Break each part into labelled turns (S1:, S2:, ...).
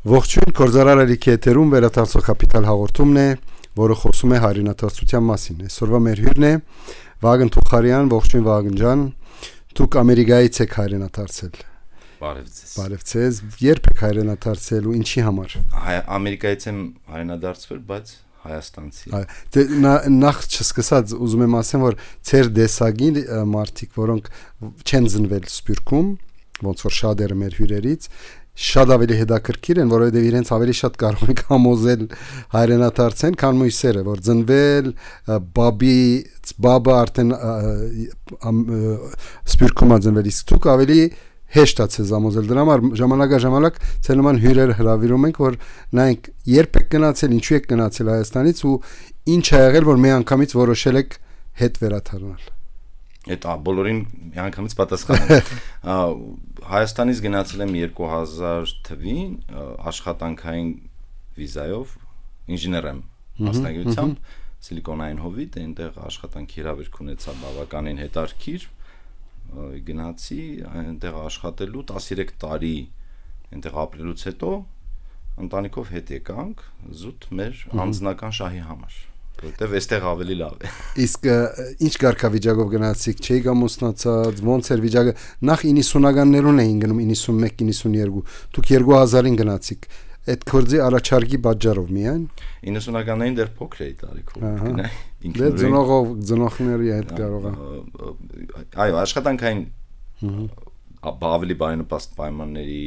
S1: Ողջույն, Կորզարարարիքի եթերում վերադարձող կապիտալ հաղորդումն է, որը խոսում է հայրենատարացության մասին։ Այսօրվա մեր հյուրն է Վագն Թուխարյան, ողջույն Վագն ջան։ Դուք Ամերիկայից եք հայրենատարացել։ Բարև ձեզ։ Երբ եք հայրենատարացել ու ինչի համար։
S2: Ամերիկայից եմ հայրենադարձվել, բայց Հայաստանցի։
S1: Նախ չսկսած ուզում եմ ասեմ, որ ծեր դեսագին մարդիկ, որոնք չեն ծնվել Սփյուռքում, ոնց որ շատերը մեր հյուրերից շատ ավելի հետաքրքիր են, որովհետև իրենց ավելի շատ կարող են համոզել հայրենադարձեն, քան մյուսերը, որ ծնվել բաբը արդեն Սփյուռքում է ծնվել, իսկ դուք ավելի հեշտ է համոզել դրա համար ժամանակ ցել նման հյուրեր հրավիրում ենք, որ նայենք երբ եք գնացել, ինչու եք գնացել Հայաստանից ու ինչ ա եղել, որ մի անգամից որոշել եք հետ վերադառնալ։
S2: Այդ բոլորին մի անգամից պատասխանել։ Հայաստանից գնացել եմ 2000 թվին աշխատանքային վիզայով, ինժեներ եմ մասնագիտությամբ, Սիլիկոնային հովիտ, այնտեղ աշխատանքի հրավերք ունեցա բավականին հետաքրքիր, գնացի այնտեղ աշխատելու 13 տարի այնտեղ ապրելուց հետո ընտանիքով հետ եկանք զուտ մեր անձնական շահի համար, որտեվ այստեղ ավելի լավ է։ Իսկ
S1: ինչ կարգավիճակով գնացիք, չէի ամուսնացած, ոնց էր վիճակը։ Նախ 90-ականներուն էին գնում 91-92, դուք 2000-ին գնացիք։ Այդ կորձի առաջարկի պատճառով միայն
S2: 90-ականներին դեռ փոքր էի տարիքով գնայի։
S1: Դե ծնողների հետ կարող է։
S2: Այո, աշխատանքային ավելի բարենպաստ պայմանների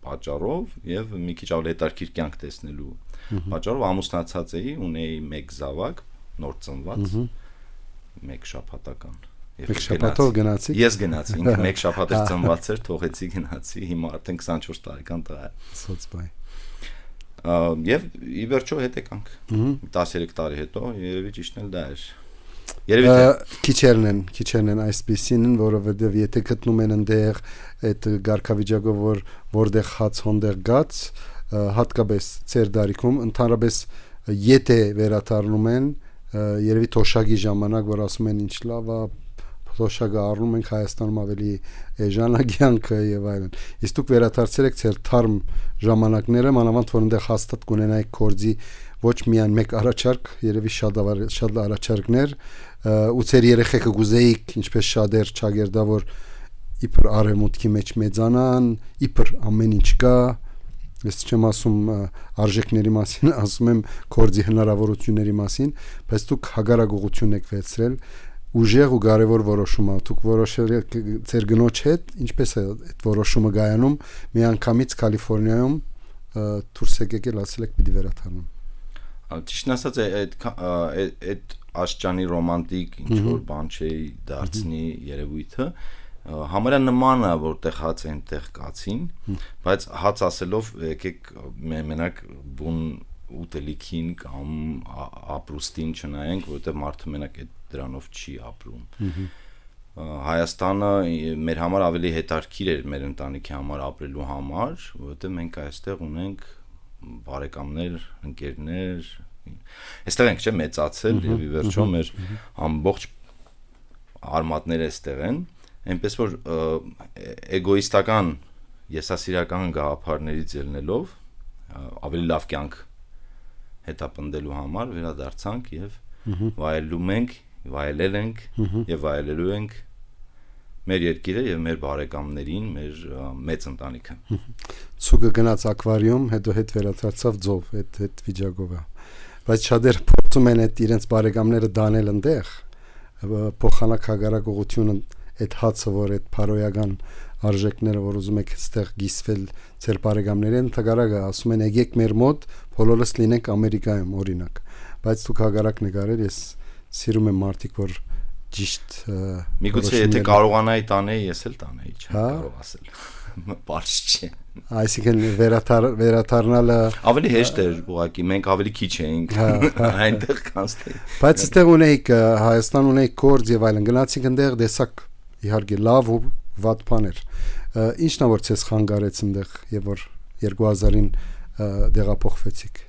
S2: պատճառով եւ մի քիչ ավելի հետաքրքիր կյանք տեսնելու պատճառով ամուսնացած էի, ունեի 1 զավակ, նոր ծնված, 1 շաբաթական։
S1: Մեկ շաբաթով գնացի։
S2: Ես գնացի, ինքը 1 շաբաթ էր ծնված էր, թողեցի գնացի, հիմա արդեն 24 տարեկան տղա է։
S1: Սոցբայ։
S2: Եվ ի վերջո հետ եկանք 13 տարի հետո, երևի ճիշտն էլ դա էր։ Երևի
S1: քիչերն են այսպեսին, որովհետև եթե գտնում են այնտեղ այդ գարկավիճակով, որտեղ հաց հոնդեղ գած, հատկապես ծեր դարիքում ընդհանրապես եթե վերադառնում են, երևի թոշակի ժամանակ, որ ասում են ինչ լավ է, թոշակը առնում ենք Հայաստանում ավելի էժանագյանքը եւ այլն։ Իսկ դուք վերադարձել եք ձեր թարմ ժամանակները, մանավանդ որ այնտեղ հաստատ կունենայիք կորձի ոչ միայն մեկ առաջարկ, երևի շատ առաջարկներ, ու ձեր երեխեքը գուզեիք, ինչպես շատեր ճագերդավոր իբր արևմուտքի մեջ մեծանան, իբր ամեն ինչ կա, ես չեմ ասում արժեքների մասին, ասում եմ կորձի հնարավորությունների մասին, բայց դուք հագարագողություն եք վերցրել, ուժեղ ու կարևոր որոշում ա, դուք որոշել եք ձեր գնոջ հետ, ինչպես է այդ որոշումը գայանում, մի անգամից Կալիֆոռնիայում դուրս եկել, ասել եք պիտի վերադառնամ։
S2: Ճիշտն ասած այդ աշճանի ռոմանտիկ ինչ որ բան չէի դարձնի երևույթը, համարյա նման է, որտեղ հաց այնտեղ կացին, բայց հաց ասելով եկեք մենակ բուն ուտելիքին կամ ապրուստին չնայենք, որովհետև մարդը մենակ այդ դրանով չի ապրում։ Հայաստանը մեր համար ավելի հետաքրքիր էր մեր ընտանիքի համար ապրելու համար, որովհետև մենք այստեղ ունենք բարեկամներ, ընկերներ, այստեղ ենք չէ մեծացել եւ ի վերջո մեր ամբողջ արմատները այստեղ են, այնպես որ էգոիստական եսասիրական գաղափարներից ելնելով ավելի լավ կյանք հետապնդելու համար վերադարձանք եւ վայելել ենք եւ վայելելու ենք մեր երկիրը եւ մեր բարեկամներին, մեր մեծ ընտանիքը։
S1: Ցուգը գնաց ակվարիում, հետո հետ վերադարձավ ձով, այդ վիճակով է։ Բայց շատեր փորձում են այդ իրենց բարեկամները դանել այնտեղ, փոխանակ հագարակողությունը այդ հացը, որ այդ փարոյական արժեքները, որ ուզում եք այստեղ գիսվել ձեր բարեկամներին, թագարակը ասում են եկեք մեր մոտ, բոլորս լինենք Ամերիկայում օրինակ։ Բայց դուք հագարակ նկարել, ես սիրում եմ մարդիկ, որ ճիշտ
S2: միգուցե եթե կարողանայի տանեի, ես էլ տանեի, չեմ կարող ասել։ Բարձ չէ։
S1: Այսինքն վերադառնալը
S2: ավելի հեշտ էր, ուղղակի մենք ավելի քիչ էինք այնտեղ կանցնեի։
S1: Բայց այստեղ ունեիք Հայաստան ունեիք կորձ եւ այլն, գնացիք այնտեղ դեսակ իհարկե լավ ու վատ բաներ։ Ինչն է որ ցես խանգարեց այնտեղ եւ որ 2000-ին դեղափոխվեցիք։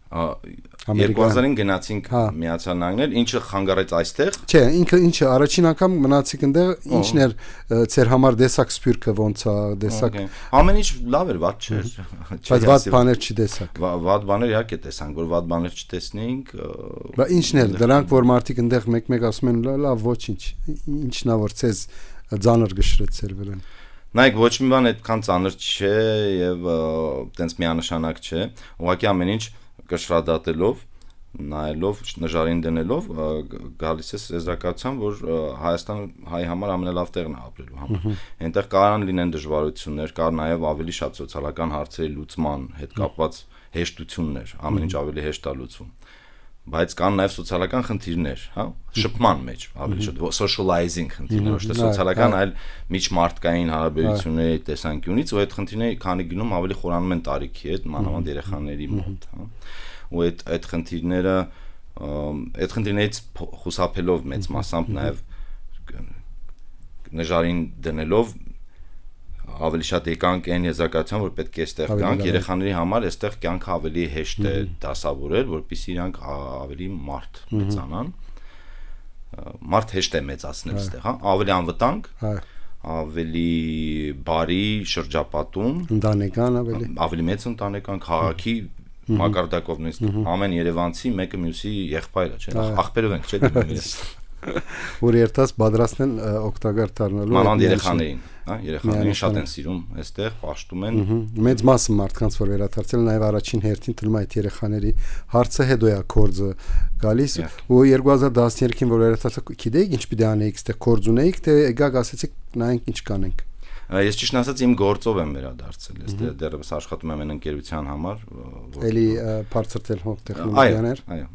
S2: 2000-ին գնացինք Միացյալ Նահանգներ, ինչը խանգարեց այստեղ։
S1: Չէ, ինչը առաջին անգամ մնացիք այնտեղ, ինչն էր ծեր համար դեսակ սպյուրքը ոնց է, դեսակ։
S2: Ամեն ինչ լավ էր, վատ չէր։
S1: Բայց վատ բաներ չտեսակ։
S2: Վատ բաներ իհարկե տեսանք, որ վատ բաներ չտեսնեինք։
S1: Բա ինչն էր, դրանք որ մարդիկ այնտեղ մեկ-մեկ ասում են լավ, ոչինչ։ Ինչն է որ ցեզ ձանր գշրեց ծեր վրան։
S2: Նայեք, ոչ մի բան այդքան ծանր չէ եւ տենց միանշանակ չէ։ Ուղղակի ամեն ինչ կշռադատելով, նայելով, նժարին դնելով գալիս է եզրակացության, որ հայ համար ամենալավ տեղն է ապրելու համար։ Այնտեղ կարան լինեն դժվարություններ, կար նաև ավելի շատ սոցիալական հարցերի լուծման հետ կապված հեշտություններ, ամեն ինչ ավելի հեշտ է լուծվում։ Բայց կան նաև սոցիալական խնդիրներ, հա, շփման մեջ ավելի շատ socializing խնդիրներ, ոչ թե սոցիալական, այլ միջմարտկային հարաբերությունների տեսանկյունից, ու այդ խնդիրները քանի գնում ավելի խորանում են տարիքի հետ, մանավանդ երեխաների մոտ, հա։ Ու այդ խնդիրներից խուսափելով մեծ մասամբ նաև նժարին դնելով ավելի շատ եկանք այն եզրակացության, որ պետք է այստեղ գանք, երեխաների համար այստեղ կյանքը ավելի հեշտ է դասավորել, որպեսզի իրանք ավելի մարդ մեծանան։ Մարդ հեշտ է մեծացնել այստեղ, հա, ավելի անվտանգ, ավելի բարի շրջապատում,
S1: ընտանեկան
S2: ավելի մեծ ընտանեկան, քաղաքի մակարդակով նույնիսկ ամեն երևանցի մեկը մյուսի եղբայրը, չէ՞, ախպերով ենք, չէ՞ դիմում իրենց։
S1: Որ երթաս պատրաստեն օգտակար դառնալու
S2: մանավանդ երեխաներին, հա, երեխաներին շատ են սիրում, այստեղ պաշտում են։
S1: Մեծ մասը մարդկանց որ վերադարձել նաև առաջին հերթին թվում այդ երեխաների հարցը հետո է կորձը գալիս ու 2013-ին որ վերադարձա գիտեիք ինչ պիտի անեիք, այստեղ կորձ ունեիք, թե եկաք ասեցիք նայենք ինչ կանենք։
S2: Ես ճիշտ ասած իմ գործով եմ վերադարձել, ես դեռևս աշխատում եմ այն ընկերության համար,
S1: էլի բարձրտել հող տեխնոլոգիաներ։
S2: Այո,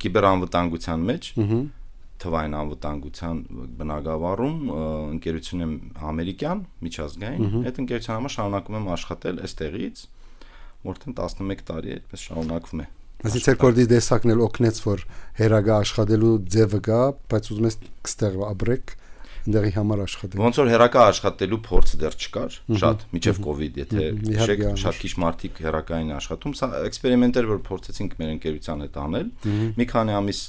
S2: կիբերանվտանգության մեջ, թվային անվտանգության բնագավառում ընկերություն եմ ամերիկյան, միջազգային, այդ ընկերության համար շարունակում եմ աշխատել այստեղից, որտեղ 11 տարի է այդպես շարունակվում է։
S1: Այսինքն կորդի դեսակն էլ օգնեց, որ հերագա աշխատելու ձևը գա, բայց ուզում ես կստեղ ապրեք դերի համար աշխատել։
S2: Ոնց որ հերակա աշխատելու փորձը դեռ չկար, շատ միջև կոവിഡ്, եթե հիշեք, շատ քիչ մարդիկ հերակային աշխատում, սա էքսպերիմենտ էր, որ փորձեցինք մեր ընկերության հետ անել։ Մի քանի ամիս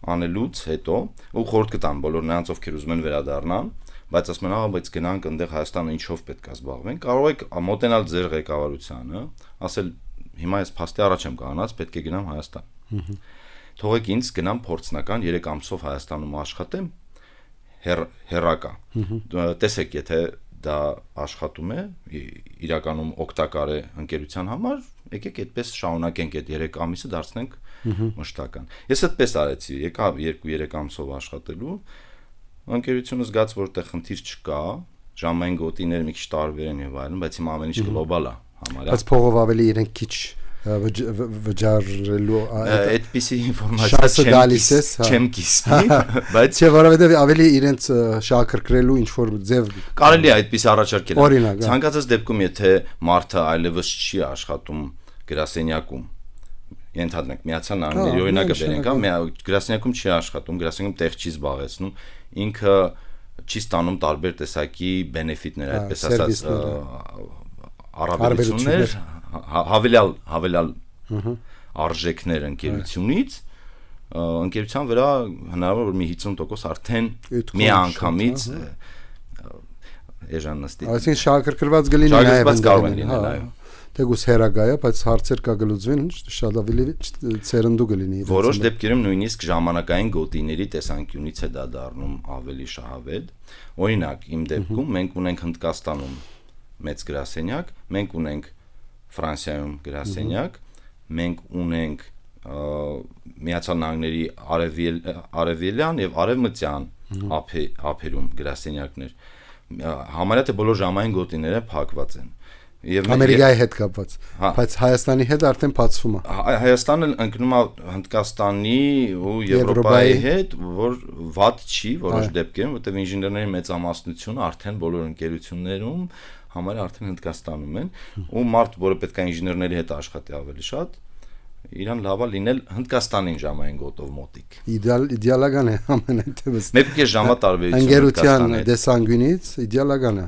S2: անելուց հետո ու խորհուրդ կտան բոլոր նրանց, ովքեր ուզում են վերադառնան, բայց ասում են, բայց գնանք այնտեղ Հայաստանը ինչով պետք է զբաղվենք, կարող եք մոտենալ ձեր ղեկավարությանը, ասել հիմա ես փաստի առաջ եմ կանգնած, պետք է գնամ Հայաստան։ Թողեք ինձ գնամ փորձնական 3 ամսով Հայաստանում աշխատեմ հերակա։ Տեսեք, եթե դա աշխատում է, իրականում օգտակար է ընկերության համար, եկեք այդպես շարունակենք այդ 3 ամիսը դարձնենք մշտական։ Ես այդպես արեցի, եկա 2-3 ամսով աշխատելու, ընկերությունը զգաց, որ այդտեղ խնդիր չկա, ժամային գոտիները մի քիչ տարբեր են եւ այլն, բայց հիմա ամեն ինչ գլոբալ է համարյա։
S1: Բայց փողով ավելի իրենք քիչ վճարելու
S2: այդպիսի ինֆորմացիա չեմ կիսվի, բայց
S1: չէ, որովհետեւ ավելի իրենց շահագրգռելու ինչ որ ձև
S2: կարելի է այդպես առաջարկել։
S1: Օրինակ,
S2: ցանկացած դեպքում, եթե մարդը այլևս չի աշխատում գրասենյակում, ենթադրենք Միացյալ Նահանգների օրինակը բերենք, հա, գրասենյակում չի աշխատում, գրասենյակում տեղ չի զբաղեցնում, ինքը չի ստանում տարբեր տեսակի բենեֆիտներ, այդպես ասած առավելություններ, հավելյալ արժեքներ ընկերությունից, ընկերության վրա հնարավոր որ մի 50% արդեն մի անգամից էժանստի։
S1: Այսինքն շահագրգռված գլինի նաև
S2: կարող են լինել, այո։
S1: Դեգուս հերագայա, բայց հարցեր կա գլուծվեն, շատ ավելի ծերնդու կլինի։
S2: Որոշ դեպքերում նույնիսկ ժամանակային գոտիների տեսանկյունից է դա դառնում ավելի շահավետ։ Օրինակ, իմ դեպքում մենք ունենք Հնդկաստանում մեծ գրասենյակ, մենք ունենք Ֆրանսիայում գրասենյակ, մենք ունենք Միացյալ Նահանգների արևելյան եւ արևմտյան ափերում գրասենյակներ։ Համարյա թե բոլոր ժամային գոտիները փակված են։
S1: Ամերիկայի հետ կապված, բայց Հայաստանի հետ արդեն բացվում է։
S2: Հայաստանը ընկնում է Հնդկաստանի ու Եվրոպայի հետ, որ վատ չի որոշ դեպքերում, որտեղ ինժեներների մեծամասնությունը արդեն բոլոր ընկերություններում համարը արդեն Հնդկաստանում են, ու մարդ, որը պետք է ինժեներների հետ աշխատի ավելի շատ, իրան լավ է լինել Հնդկաստանին ժամային գոտով մոտիկ։
S1: Իդեալական է ամենայնտեղս։
S2: 1.5 ժամվա տարբերություն
S1: ընկերության դեսանգյունից իդեալական է։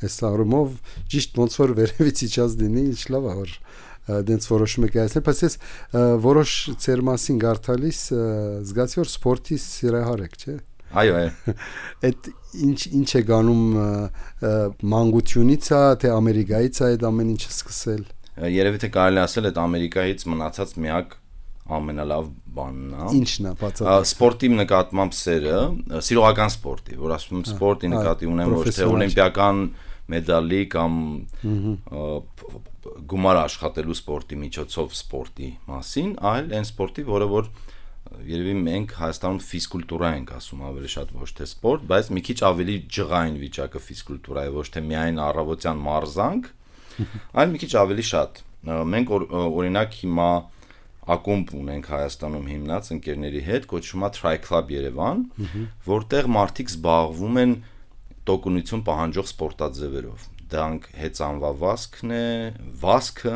S1: Այս առումով ճիշտ ոնց որ վերևից իջած լինի, ինչ լավ է որ դենց որոշում եք այստեղ, բայց ես որոշ ծեր մասին գարտալիս զգացի որ սպորտի սիրահար եք, չէ՞։
S2: Այո,
S1: Այդ ինչ է գանում մանկությունից է, թե Ամերիկայից է այդ ամեն ինչը սկսել։
S2: Երևի թե կարելի ասել այդ Ամերիկայից մնացած միակ ամենալավ բանն է։
S1: Ինչն է բացատրել։
S2: Սպորտի նկատմամբ սերը, սիրողական սպորտի, որ ասում եմ սպորտի նկատի ունեմ ոչ թե օլիմպիական մեդալի կամ գումար աշխատելու սպորտի միջոցով սպորտի մասին, այլ այն սպորտի, որը որ երևի մենք Հայաստանում ֆիզկուլտուրա ենք ասում ավելի շատ ոչ թե սպորտ, բայց մի քիչ ավելի ջղային վիճակը ֆիզկուլտուրա է, ոչ թե միայն առավոտյան մարզանք, այլ մի քիչ ավելի շատ։ Մենք օրինակ հիմա ակումբ ունենք Հայաստանում հիմնած ընկերների հետ, կոչվում է Tri Club Երևան, որտեղ մարդիկ զբաղվում են տոկունություն պահանջող սպորտաձևերով։ Դրանք հեծանվավազքն է, վազքը,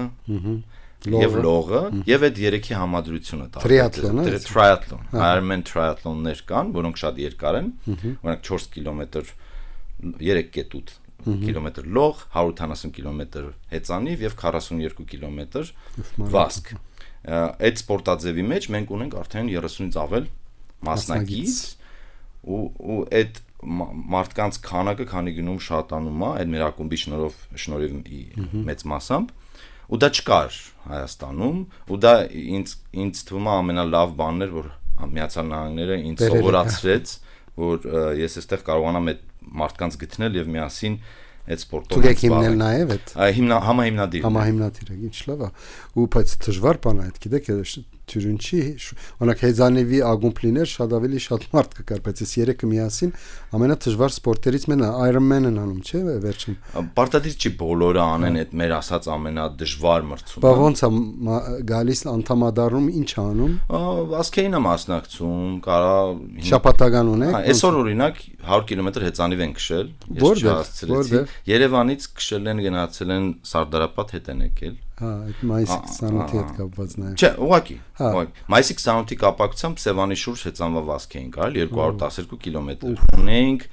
S2: եւ լողը եւ այդ երեքի համադրությունը
S1: Triathlon,
S2: Ironman triathlonներ կան, որոնք շատ երկար են, օրինակ 4 կիլոմետր 3.8 կիլոմետր լող, 180 կիլոմետր հեծանիվ եւ 42 կիլոմետր վազք։ Այդ սպորտաձևի մեջ մենք ունենք արդեն 30-ից ավել մասնակից ու այդ մարդկանց քանակը քանի գնում շատանում է, այդ մեր ակումբի շնորհիվ մեծ մասամբ ու դա չկար Հայաստանում ու դա ինձ թվում է ամենալավ բանն էր որ Միացյալ Նահանգները ինձ սովորացրեց որ ես այստեղ կարողանամ այդ մարդկանց գտնել եւ միասին այդ սպորտով
S1: Դուք եք հիմնել նաեւ այդ
S2: համահիմնադիր
S1: ինչ լավ է ու բայց դժվար բան է այդ գիտեք թյուրինչի օրինակ հեզանեվի ակումբ լիներ շատ ավելի շատ մարդ կկար բայց ես երեքը միասին ամենադժվար սպորտերից մենը Ironman-ն անում չէ վերջին
S2: պարտադիր չի բոլորը անեն այդ մեր ասած ամենադժվար մրցումը
S1: բա ոնց է գալիս անդամադառնում ինչ անում
S2: վազքերին է մասնակցում կարա
S1: շաբաթական ունեք
S2: այսօր օրինակ 100 կիլոմետր հեծանիվ են քշել ես չհասցրեցի Երևանից քշել են գնացել են Սարդարապատ հետ են եկել
S1: այդ մայիսի 28-ի հետ կապված նաև
S2: Չէ, ուղղակի մայիսի 28-ի կապակցությամբ Սևանի շուրջ հեծանվավազք էին կարել 212 կիլոմետր ունենք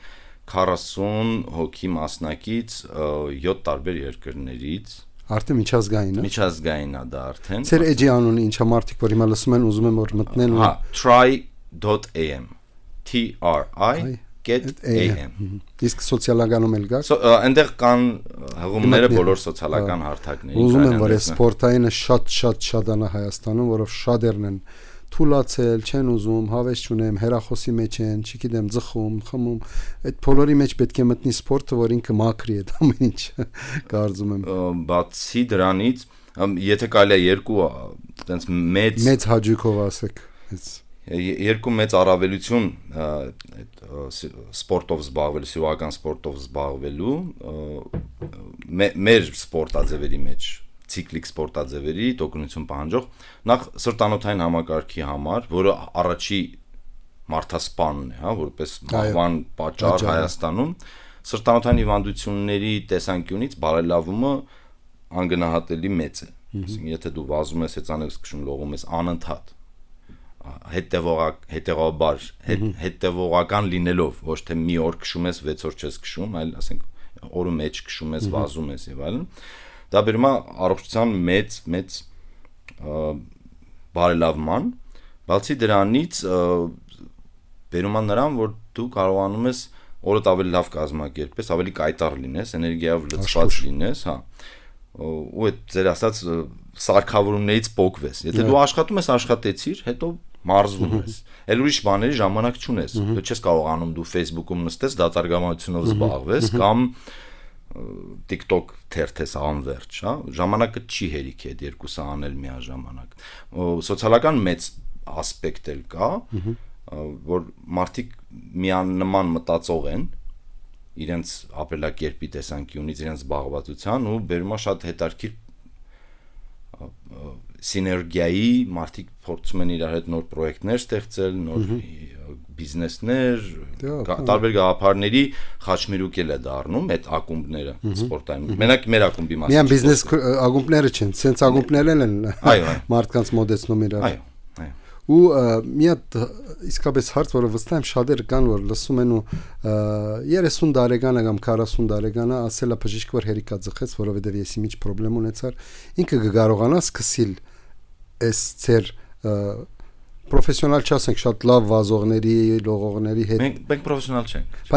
S2: 40 հոգի մասնակից 7 տարբեր երկրներից
S1: Արդեն
S2: միջազգային է դա արդեն
S1: Ձեր էջի անունը ինչա մարդիկ որ հիմա լսում են ուզում են որ մտնեն
S2: try.am tri.am
S1: Իսկ սոցիալականում էլ կա
S2: այնտեղ կան հղումները բոլոր սոցիալական հարթակների
S1: Ուզում եմ որ սպորտայինը շատ անա Հայաստանում որով շատերն են թուլացել չեն ուզում հավես չունեմ հերախոսի մեջ են չգիտեմ ձխում խմում այդ բոլորի մեջ պետք է մտնի սպորտը որ ինքը մաքրի այդ ամեն ինչ կարծում եմ
S2: բացի դրանից եթե կարելի է երկու այտենց մեծ
S1: հաջողով ասեք
S2: երկու մեծ առավելություն սպորտով զբաղվելու, սիրողական սպորտով զբաղվելու մեր սպորտաձևերի մեջ, ցիկլիկ սպորտաձևերի տոկունություն պահանջող նախ սրտանոթային համակարգի համար, որը առաջի մարդասպանն է, հա, որպես մահվան պատճառ Հայաստանում, սրտանոթային հիվանդությունների տեսանկյունից բարելավումը անգնահատելի մեծ է։ Այսինքն, եթե դու վազում ես, հեծանիվ քշում, լողում ես անընդհատ հետևողական լինելով ոչ թե մի օր քշում ես 6 օր չես քշում այլ ասենք օրը մեջ քշում ես վազում ես եւ այլն դա բերում է առողջության մեծ բարելավման բացի դրանից բերում է նրան որ դու կարողանում ես օրդ ավելի լավ կազմակերպես ավելի կայտառ լինես էներգիայով լցված լինես հա ու այդ ձեր ասած սարքավորումներից փոկվես եթե դու աշխատում ես աշխատեցիր հետո մարզվում ես էլ ուրիշ բաների ժամանակ չունես դու չես կարողանում դու Facebook-ում նստես դատարգամությունով զբաղվես կամ TikTok թերթես անverջ հա ժամանակը չի հերիք է այդ երկուսը անել միաժամանակ սոցիալական մեծ ասպեկտ էլ կա որ մարդիկ միանման մտածող են իրենց ապրելակերպի տեսանկյունից իրենց զբաղվածության ու բերում է շատ հետաքրքիր սիներգիայի մարդիկ փորձում են իրար հետ նոր պրոյեկտներ ստեղծել, նոր բիզնեսներ, տարբեր գաղափարների խաչմերուկ է դառնում այդ ակումբները սպորտային։ Մենակ մեր ակումբի մասին։
S1: Միայն բիզնես ակումբները չեն, սենց ակումբներ են
S2: այո,
S1: մարդկանց մոդեցնում իրար։
S2: Այո։
S1: ու մի հատ իսկապես հարց, որը վստահ եմ շատերը կան, որ լսում են ու 30 տարեկանը կամ 40 տարեկանը ասելա բժիշկ, որ հերիկա ձգեց, որովհետև ես իմիջ խնդրեմ ունեցար, ինքը կկարողանա սկսել այս ծեր պրոֆեսիոնալ չասենք շատ լավ վազողների, լողողների հետ։
S2: Մենք պրոֆեսիոնալ չենք։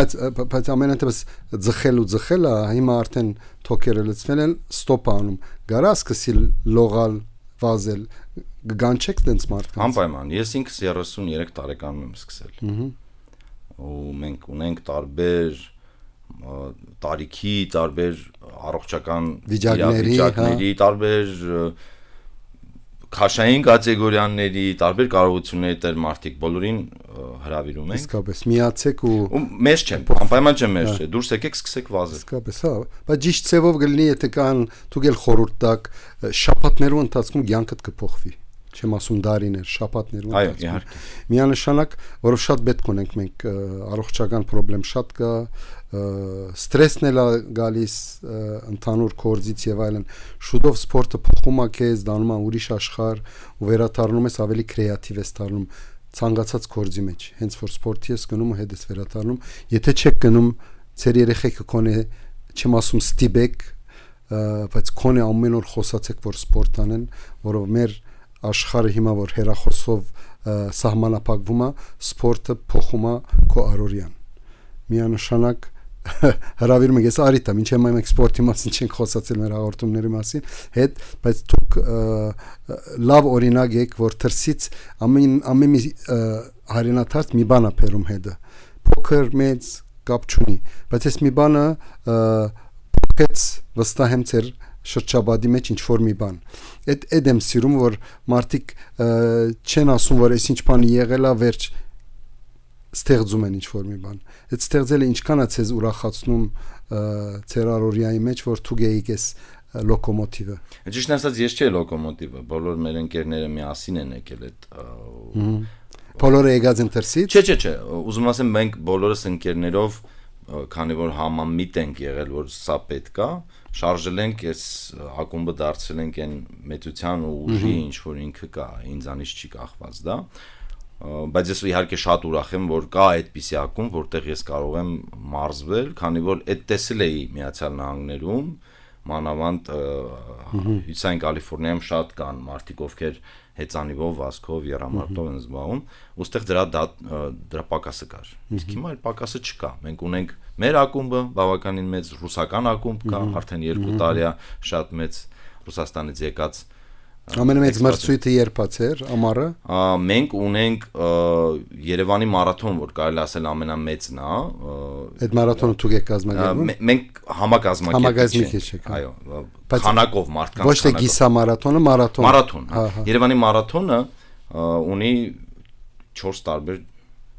S1: Բայց ամենատեղս ձգելը հիմա արդեն թոքերը լցվել են, ստոպ անում։ Գարա սկսել լողալ, վազել, գանչեք դենց մարդկանց։
S2: Անպայման, ես ինքս 33 տարեկանում եմ սկսել։ Ու մենք ունենք տարբեր տարիքի, տարբեր առողջական վիճակների, տարբեր քաշային կատեգորիաների, տարբեր կարողությունների տեր մարդիկ բոլորին հրավիրում ենք։
S1: Իսկապես միացեք ու
S2: մեզ չեմ, անպայման չեմ մեզ չէ, դուրս եկեք սկսեք վազել։
S1: Իսկապես, հա, բայց ճիշտ ծևով գլնի, եթե կան դուք էլ խորհուրդ տակ, շաբաթներու ընթացքում կյանքդ կփոխվի։ Չեմ ասում դարիներ, շաբաթներու
S2: ընթացքում։ Այո, իհարկե։
S1: Միանշանակ, որով շատ պետք ունենք մենք առողջական խնդրեմ շատ կա, ստրեսն էլ գալիս ընդհանուր կորձից եւ այլն, շուտով սպորտը փոխում է քեզ, դառնում է ուրիշ աշխարհ ու վերադառնում ես ավելի կրեատիվ ես դառնում ցանկացած կորձի մեջ, հենց որ սպորտի ես գնում ու հետ ես վերադառնում, եթե չեք գնում, ծեր երեխեքը կոնե չեմ ասում ստիբեք, բայց կոնե ամեն օր խոսացեք, որ սպորտ անեն, որով մեր աշխարհը հիմա որ հերախոսով սահմանափակվում է, սպորտը փոխում է քո առօրյան։ Միանշանակ հրավիրում եք ես արիտ եմ, ինչեւ մենք սպորտի մասին չենք խոսացել մեր հաղորդումների մասին, հետ, բայց դուք լավ օրինակ եք, որ թրսից ամեն մի հայրենաթարց մի բան է բերում հետը։ Փոքր մեծ կապ չունի, բայց այս մի բանը փոքեց վստահ եմ ձեր շրջաբադի մեջ ինչ որ մի բան։ Այդ եմ սիրում, որ մարդիկ չեն ասում, որ այս ինչ բան եղել է, վերջ ստեղծում են ինչ որ մի բան։ Այդ ստեղծելը ինչքան է ցեզ ուրախացնում ձեր առօրյայի մեջ, որ դու գեիք ես լոկոմոտիվը։
S2: Ճիշտ ասած, ես չէի լոկոմոտիվը, բոլոր մեր ընկերները միասին են եկել այդ
S1: բոլորը եկած են դրսից։
S2: Չէ, ուզում ասեմ մենք բոլորս ընկերներով, քանի որ համամիտ ենք եղել, որ սա պետք է, շարժել ենք, այս ակումբը դարձել ենք այն մեծության ու ուժի, ինչ որ ինքը կա, ինձանից չի կախված դա։ Բայց ես իհարկե շատ ուրախ եմ, որ կա այդպիսի ակումբ, որտեղ ես կարող եմ մարզվել, քանի որ այդ տեսել էի Միացյալ Նահանգներում, մանավանդ Հյուսիսային Կալիֆոռնիայում շատ կան մարդիկ, ովքեր հեծանիվով, վազքով, եռամարտով են զբաղվում, ուստեղ դրա պակասը կար։ Իսկ հիմա այդ պակասը չկա։ Մենք ունենք մեր ակումբը, բավականին մեծ ռուսական ակումբ կա, արդեն 2 տարի է շատ մեծ Ռուսաստանից եկած
S1: ամենամեծ մրցույթը երբ էր, ամառը։
S2: Մենք ունենք Երևանի մարաթոն, որ կարելի ասել ամենամեծն է։
S1: Այդ մարաթոնը դուք եք կազմակերպում։
S2: Մենք համակազմակերպիչ ենք։ Այո, քանակով մարդկանց։
S1: Ոչ թե գիսա մարաթոնը,
S2: մարաթոն։ Երևանի մարաթոնը ունի 4 տարբեր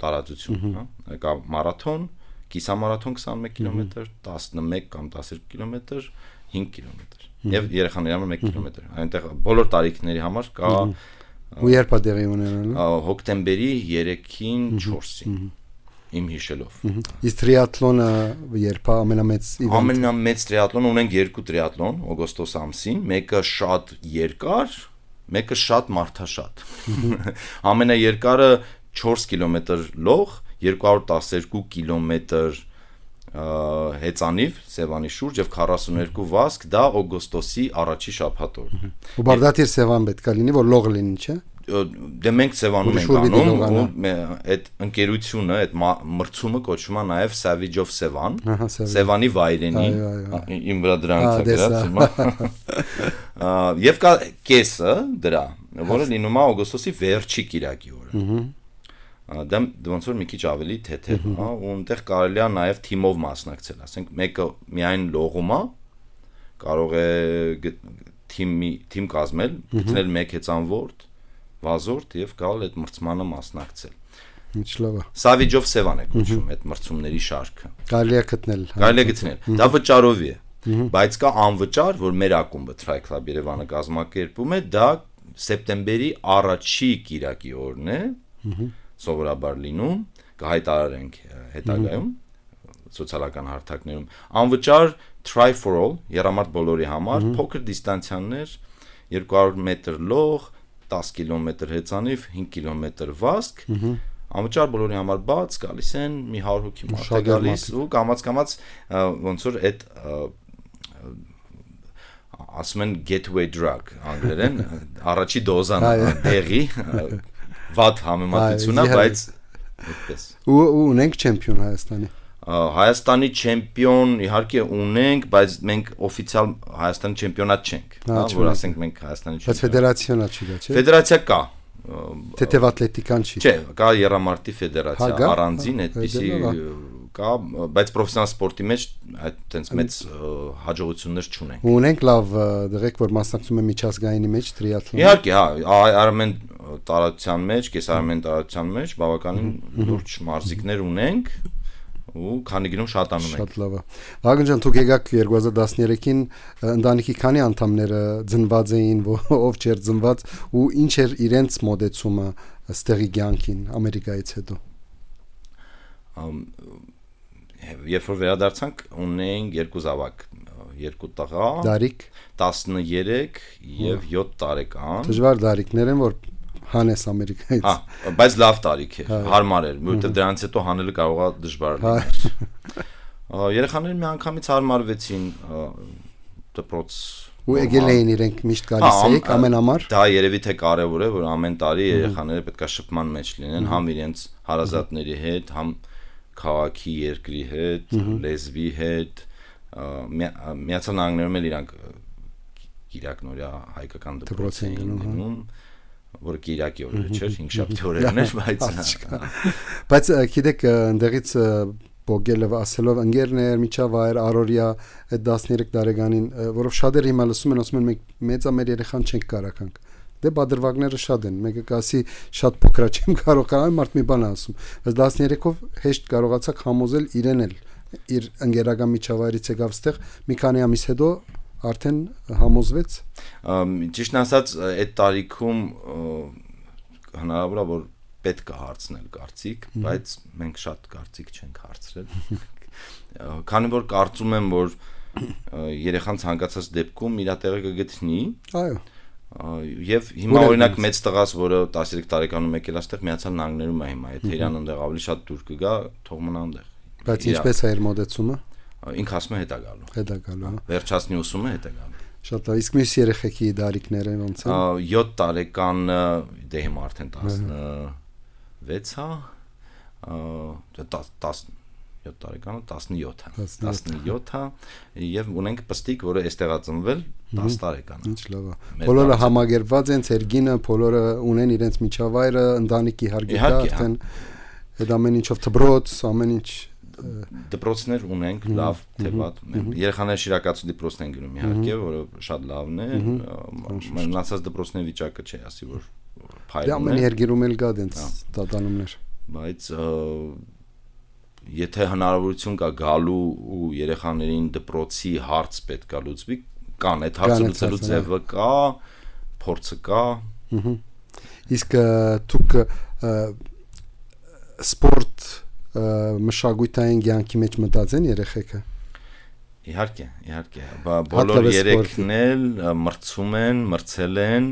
S2: տարածություն, հա։ Կա մարաթոն, կիսա մարաթոն 21 կիլոմետր, 11 կամ 12 կիլոմետր, 5 կիլոմետր։ Եվ երեխաների համար 1 կիլոմետր։ Այնտեղ բոլոր տարիքների համար կա
S1: ու երբ է տեղի ունենալու։
S2: Հոկտեմբերի 3-ին 4-ին իմ հիշելով։
S1: Իսկ տրիաթլոնը երբ է ամենամեծ իվենթը։
S2: Ամենամեծ տրիաթլոն ունենք 2 տրիաթլոն օգոստոս ամսին, մեկը շատ երկար, մեկը շատ մարդաշատ։ Ամենաերկարը 4 կիլոմետր լող, 212 կիլոմետր հեծանիվ Սևանի շուրջ եւ 42 վազք, դա օգոստոսի առաջի շաբաթօրն է։
S1: Ու բարդատիր Սևան պետք է լինի, որ լող լինի, չէ։
S2: Դե մենք Սևանում ենք անում, ու այդ ընկերությունը, այդ մրցումը կոչվում է նաեւ Savage of Sevan, Սևանի վայրենի, իմ վրա դրանից է գրած։ Եվ կա կեսը դրա, որը լինում է օգոստոսի վերջի կիրակի օրը։ Դա ոնց որ մի քիչ ավելի թեթև է, ու այնտեղ կարելի է նաև թիմով մասնակցել, ասենք մեկը միայն լողում է, կարող է թիմ կազմել, գտնել մեկ հեծանվորդ, վազորդ եւ գալ այդ մրցմանը մասնակցել։
S1: Ինչ լավ է։
S2: Savage of Sevan է կոչվում այդ մրցումների շարքը։
S1: Կարելի է գտնել։
S2: Կարելի է գտնել։ Դա վճարով է, բայց կա անվճար, որ մեր ակումբը Tri Club Երևանը կազմակերպում է, դա սեպտեմբերի առաջի կիրակի օրն է։ Սովորաբար լինում, կհայտարարենք հետագայում սոցիալական հարթակներում անվճար try for all երամարտ բոլորի համար փոքր դիստանցիաներ 200 մետր լող 10 կիլոմետր հեծանիվ, 5 կիլոմետր վազք, անվճար բոլորի համար բաց, գալիս են մի 100 հոգի մարդ է գալիս ու կամաց ոնց որ այդ ասում են gateway drug անգլերեն, առաջի դոզան դեղի, վատ համեմատությունա, բայց այդպես։
S1: Ու ունենք չեմպիոն Հայաստանի։
S2: Հայաստանի չեմպիոն իհարկե ունենք, բայց մենք օֆիցիալ Հայաստանի չեմպիոնատ չենք, որ ասենք մենք Հայաստանի չեմպիոն։
S1: Բայց ֆեդերացիոնա չի դա, չէ՞։
S2: Ֆեդերացիա կա։
S1: Թեթև ատլետիկան չի։
S2: Չէ, կա երամարտի ֆեդերացիա, առանձին այդպիսի կա, բայց պրոֆեսիոնալ սպորտի մեջ այդտենց մեծ հաջողություններ չունենք։
S1: Ունենք լավ դղեք, որ մասնակցում են միջազգայինի մեջ տրիաթլոն։
S2: Իհարկե, հա, Արմեն տարածության մեջ, կեսարմեն տարածության մեջ բավականին լուրջ մարզիկներ ունենք ու քանի գնում շատանում ենք։
S1: Շատ լավ է։ Վագն ջան, դուք եկաք 2013-ին, ընտանիքի քանի անդամները ծնված էին, ով չէր ծնված ու ինչ էր իրենց մոդեցումը ստեղի ցանկին Ամերիկայից հետո։
S2: Երբ որ վերադարձանք, ունեինք երկու զավակ, երկու տղա,
S1: Դարիք
S2: 13 եւ 7 տարեկան։
S1: Դժվար դարիքներ են, որ հանես Ամերիկայից։
S2: Հա, բայց լավ տարիք է, հարմար էր, որովհետեւ դրանից հետո հանելը կարող է դժվար լինել։ Երեխաները մի անգամից հարմարվեցին դպրոց։
S1: Ու եկել էին իրենք միշտ գալիս էիք ամենամար։
S2: Դա երևի թե կարևոր է, որ ամեն տարի երեխաները պետքա շփման մեջ լինեն, համ իրենց հարազատների հետ, համ քաղաքի երկրի հետ, լեզվի հետ, Միացյալ Նահանգներում էլ իրանք Կիրակնորյա հայկական դպրոց էին գնում, որ Կիրակի օրը չէր, 5 օրերն էր,
S1: բայց գիտեք ընդեղից բոգելով ասելով ընկերներ միջավայր Արորիա այդ 13 տարեկանին, որով շատեր հիմա լսում են, ասում են մենք մեծա մեր երեխան չենք կարականք։ Դե բادرվագները շատ են, մեկը կասի շատ փոքր չեմ կարող կարան մարդ մի բան ասում, բայց 13-ով հեշտ կարողացաք համոզել իրեն էլ իր ընկերական միջավայրից եկավ ստեղ մի քանի ամիս հետո արդեն համոզվեց։
S2: Ճիշտն ասած այդ տարիքում հնարավոր է որ պետք է հարցնել կարծիք, բայց մենք շատ կարծիք չենք հարցրել։ Քանի որ կարծում եմ որ երեխան ցանկացած դեպքում իր տեղը կգտնի։
S1: Այո։
S2: Եվ հիմա օրինակ մեծ տղաս, որը 13 տարեկանում եկել այստեղ Միացյալ Նահանգներում է հիմա, եթե իրան այնտեղ ավելի շատ դուր կգա, թող մնա այնտեղ։
S1: Բայց ինչպես է իր մոդեցումը։
S2: Ինքը ասում է հետա գալու։
S1: Հետա գալու։
S2: Վերջացնի ուսումը հետա գալու։
S1: Շատ լավ, իսկ մյուս երեխեքի դարիքները ոնց են։
S2: 7 տարեկան դե հիմա արդեն 16 է, 7 տարեկանը 17 է եւ ունենք պստիկ, որը էստեղ է ծնվել 10 տարեկան է։
S1: Ինչ լավ է։ Բոլորը համագերված են, ցերգինը, բոլորը ունեն իրենց միջավայրը, ընտանիքի հարգիքա արդեն այդ ամեն ինչով դպրոց, ամեն ինչ
S2: դպրոցներ ունենք, լավ թե վատ։ Երեխաները շիրակացու դպրոցն են գնում իհարկե, որը շատ լավն է։ Մնացած դպրոցների վիճակը չէ, ասի որ փայլում է։
S1: Դա ամեն երկիրում էլ կա դենց տատանումներ։
S2: Բայց եթե հնարավորություն կա գալու ու երեխաներին դպրոցի հարց պետք է լուծվի, կան այդ հարցը լուծելու ձևը կա, փորձը կա։
S1: Իսկ դուք սպորտ մշակութային կյանքի մեջ մտածեն երեխեքը։
S2: Իհարկե, բոլոր երեքն էլ մրցում են, մրցել են,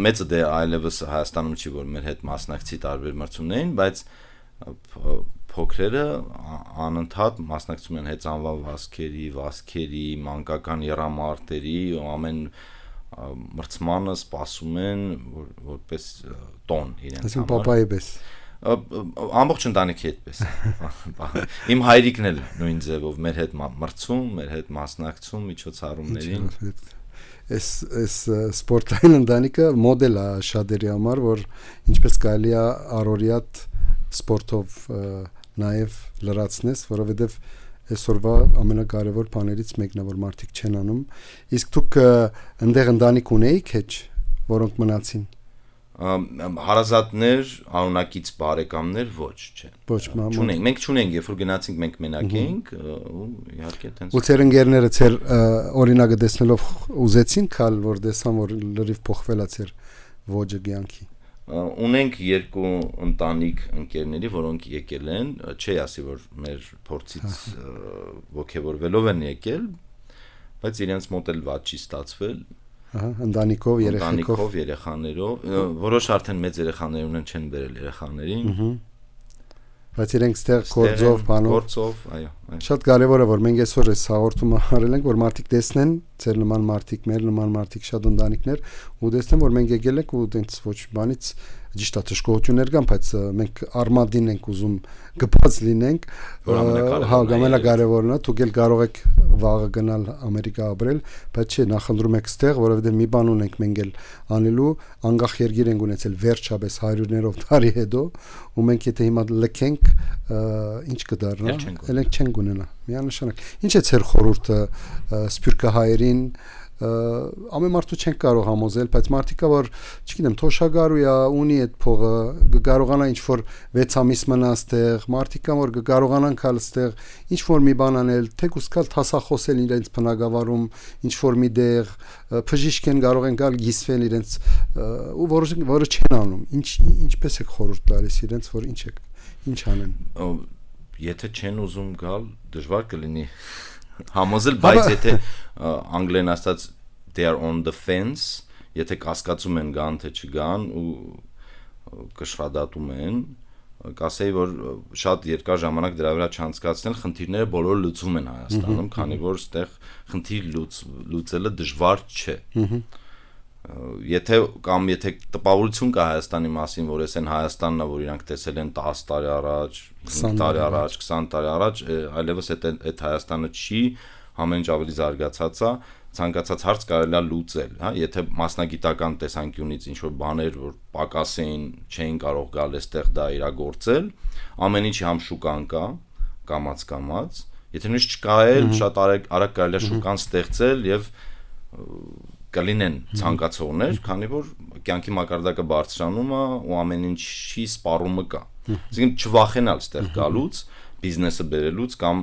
S2: մեծը դե այլևս Հայաստանում չի, որ մեր հետ մասնակցի տարբեր մրցումներին, բայց փոքրերը անընդհատ մասնակցում են հեծանվան վազքերի, մանկական եռամարտերի, ամեն մրցմանը սպասում են որպես տոն իրենց համար։
S1: Այսինքն պապայի պես։
S2: Ամբողջ ընտանիքի այդպես։ Իմ հայրիկն էլ նույն ձևով մեր հետ մրցում, մեր հետ մասնակցում միջոցառումներին։
S1: Այս սպորտային ընտանիքը մոդել է շատերի համար, որ ինչպես կարելի է առօրյատ սպորտով նաև լրացնես, որովհետև այսօրվա ամենակարևոր բաներից մեկն է, որ մարդիկ չեն անում։ Իսկ դուք այնտեղ ընտանիք ունեիք հեչ, որոնք մնացին։
S2: Հարազատներ, անունակից բարեկամներ ոչ, չէ։
S1: Ոչ,
S2: չունենք, մենք չունենք, երբ որ գնացինք մենք մենակ էինք, ու իհարկե տենց։
S1: Ու ծեր ընկերները ծեր օրինակը տեսնելով ուզեցին քալ, որ տեսան, որ լրիվ փոխվել է ծեր ոճը կյանքի։
S2: Ունենք երկու ընտանիք ընկերների, որոնք եկել են, չի ասի, որ մեր փորձից ոգևորվելով են եկել, բայց իրենց մոտ էլ վատ չի ստացվել։
S1: ընտանիքով,
S2: ընտանիքով, երեխաներով, որոշ արդեն մեծ երեխաներ ունեն, չեն բերել երեխաներին։
S1: Բայց իրենք ստեղ գործով,
S2: գործով, այո։
S1: Շատ կարևոր է որ մենք այսօր այս հաղորդումը արել ենք որ մարդիկ տեսնեն ձեր նման մարդիկ, մեր նման մարդիկ, շատ ընտանիքներ ու տեսնեն որ մենք եկել ենք ու դենց ոչ բանից ճիշտ է թշկողություններ կան, բայց մենք արմադին ենք ուզում գպած լինենք, հա, ամենակարևորն է, դուք էլ կարող եք վաղը գնալ Ամերիկա ապրել, բայց չէ, նախընտրում եք ստեղ, որովհետև մի բան ունենք մենք էլ անելու, անկախ երկիր ենք ունեցել վերջապես հարյուրներով տարի հետո, ու մենք եթե հիմա լքենք, ինչ կդառնա, ել չենք ունենա, միանշանակ։ Ինչ է ձեր խորհուրդը սփյուռքահայերին ամեն մարդու չենք կարող համոզել, բայց մարդիկա որ, չգիտեմ, թոշակառու է, ունի այդ փողը, կարողանա ինչ որ 6 ամիս մնա ստեղ, մարդիկա որ կարողանան գալ ստեղ, ինչ որ մի բան անել, թեկուզ գալ տասախոսել իրենց բնակավարում, ինչ որ մի դեղ, բժիշկ են կարող են գալ գիսվել իրենց ու որը չեն անում։ Ինչպես եք խորհուրդ տալիս իրենց, որ ինչ անեն։
S2: Եթե չեն ուզում գալ, դժվար կլինի համոզել, բայց եթե անգլերեն ասած they are on the fence, եթե կասկածում են գան թե չգան ու կշռադատում են, կասեի որ շատ երկար ժամանակ դրա վրա չանցկացնել, խնդիրները բոլորը լուծվում են Հայաստանում, քանի որ այդտեղ խնդիր լուծելը դժվար չէ։ Եթե տպավորություն կա Հայաստանի մասին, որ էս են Հայաստանն է, որ իրանք տեսել են 10 տարի առաջ, 5 տարի առաջ, 20 տարի առաջ, այլևս այդ Հայաստանը չի, ամեն ինչ ավելի զարգացած է, ցանկացած հարց կարելի է լուծել, հա, եթե մասնագիտական տեսանկյունից ինչ որ բաներ որ պակաս էին, չէին կարող գալ այստեղ դա իրագործել, ամեն ինչի համ շուկան կա, կամած, եթե նույնիսկ չկա էլ, շատ արագ կարելի է շուկան ստեղծել եւ կլինեն ցանկացողներ, քանի որ կյանքի մակարդակը բարձրանում է ու ամեն ինչի սպառումը կա։ Այսինքն չվախենալ այստեղ գալուց, բիզնեսը բերելուց կամ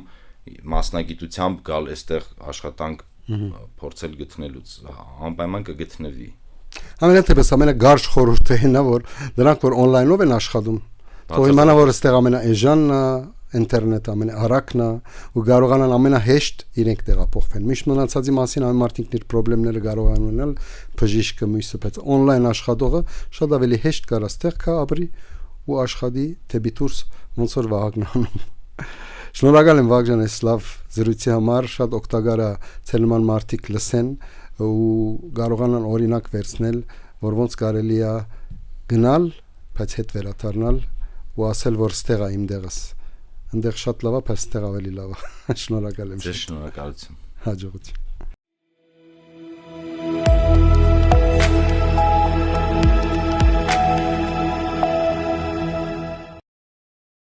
S2: մասնագիտությամբ գալ այստեղ աշխատանք փորձել գտնելուց, անպայման կգտնվի։
S1: Ամենատեպս ամենագարշ խորհուրդը հենա որ նրանք որ on-line-ով են աշխատում, թող իմանա որ այստեղ ամենաէժանն է ինտերնետ ամենաարագն է ու կարողանան ամենահեշտ իրենք տեղափոխվեն։ Միշտ մնացածի մասին այն մարդինքն իր խնդիրները կարող են ունենալ, բժիշկը, մյուսը, բայց on-line աշխատողը շատ ավելի հեշտ կարա ստեղ կա ապրի ու աշխատի դեպի դուրս ոնց որ Վահագնն անում։ Շնորհակալ եմ Վահագն այս լավ զրույցի համար, շատ օգտակար է ցեր նման մարդիկ լսեն ու կարողանան օրինակ վերցնել, որ ոնց կարելի է գնալ, բայց հետ վերադառնալ ու ասել որ ստեղ է իմ դեղս։ Այնտեղ շատ լավ է, բայց ստեղ ավելի լավ է։ Շնորհակալ եմ։
S2: Ձեզ շնորհակալություն։
S1: Հաջողություն։